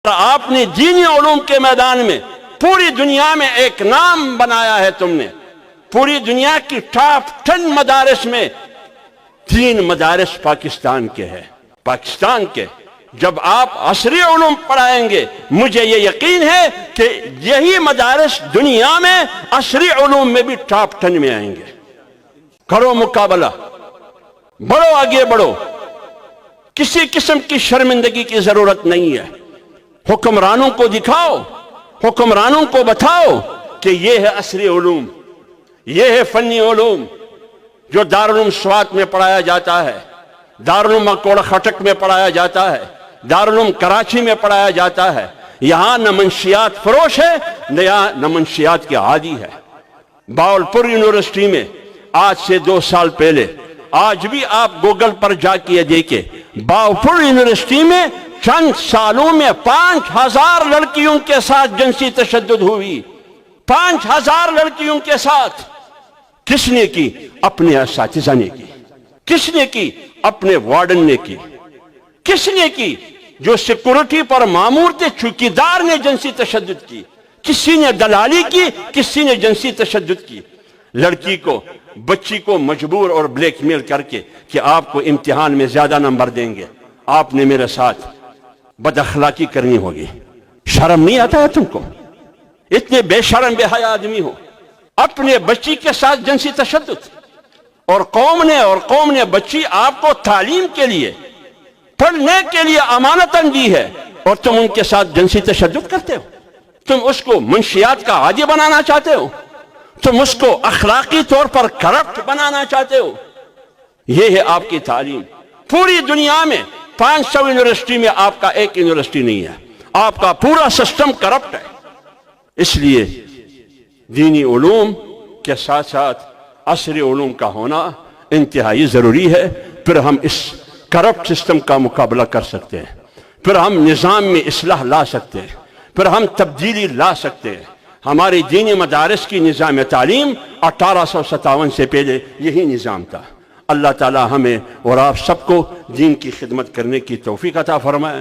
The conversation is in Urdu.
آپ نے دینی علوم کے میدان میں پوری دنیا میں ایک نام بنایا ہے. تم نے پوری دنیا کی ٹاپ 10 مدارس میں 3 مدارس پاکستان کے ہیں. پاکستان کے جب آپ عصری علوم پڑھائیں گے مجھے یہ یقین ہے کہ یہی مدارس دنیا میں عصری علوم میں بھی ٹاپ 10 میں آئیں گے. کرو مقابلہ، بڑھو، آگے بڑھو. کسی قسم کی شرمندگی کی ضرورت نہیں ہے. حکمرانوں کو دکھاؤ، حکمرانوں کو بتاؤ کہ یہ ہے عصری علوم، یہ ہے فنی علوم جو دارالعلوم سوات میں پڑھایا جاتا ہے، دارالعلوم کوڑا خٹک میں پڑھایا جاتا ہے، دارالعلوم کراچی میں پڑھایا جاتا ہے. یہاں نہ منشیات فروش ہے نہ منشیات کے عادی ہے. باولپور یونیورسٹی میں آج سے 2 سال پہلے، آج بھی آپ گوگل پر جا کے دیکھیں، باولپور یونیورسٹی میں چند سالوں میں 5000 لڑکیوں کے ساتھ جنسی تشدد ہوئی. 5000 لڑکیوں کے ساتھ. کس نے کی؟ اپنے اساتذہ نے کی. کس نے کی؟ اپنے وارڈن نے کی. کس نے کی؟ جو سیکورٹی پر مامور تھے، چوکیدار نے جنسی تشدد کی. کسی نے دلالی کی، کسی نے جنسی تشدد کی. لڑکی کو، بچی کو مجبور اور بلیک میل کر کے کہ آپ کو امتحان میں زیادہ نمبر دیں گے، آپ نے میرے ساتھ بد اخلاقی کرنی ہوگی. شرم نہیں آتا ہے تم کو؟ اتنے بے شرم بے حیا آدمی ہو. اپنے بچی کے ساتھ جنسی تشدد. اور قوم نے بچی آپ کو تعلیم کے لیے، پڑھنے کے لیے امانتاً دی ہے، اور تم ان کے ساتھ جنسی تشدد کرتے ہو. تم اس کو منشیات کا عادی بنانا چاہتے ہو. تم اس کو اخلاقی طور پر کرپٹ بنانا چاہتے ہو. یہ ہے آپ کی تعلیم. پوری دنیا میں 500 یونیورسٹی میں آپ کا ایک یونیورسٹی نہیں ہے. آپ کا پورا سسٹم کرپٹ ہے. اس لیے دینی علوم کے ساتھ ساتھ عصری علوم کا ہونا انتہائی ضروری ہے. پھر ہم اس کرپٹ سسٹم کا مقابلہ کر سکتے ہیں، پھر ہم نظام میں اصلاح لا سکتے ہیں، پھر ہم تبدیلی لا سکتے ہیں. ہماری دینی مدارس کی نظام تعلیم 1857 سے پہلے یہی نظام تھا. اللہ تعالی ہمیں اور آپ سب کو دین کی خدمت کرنے کی توفیق عطا فرمائے.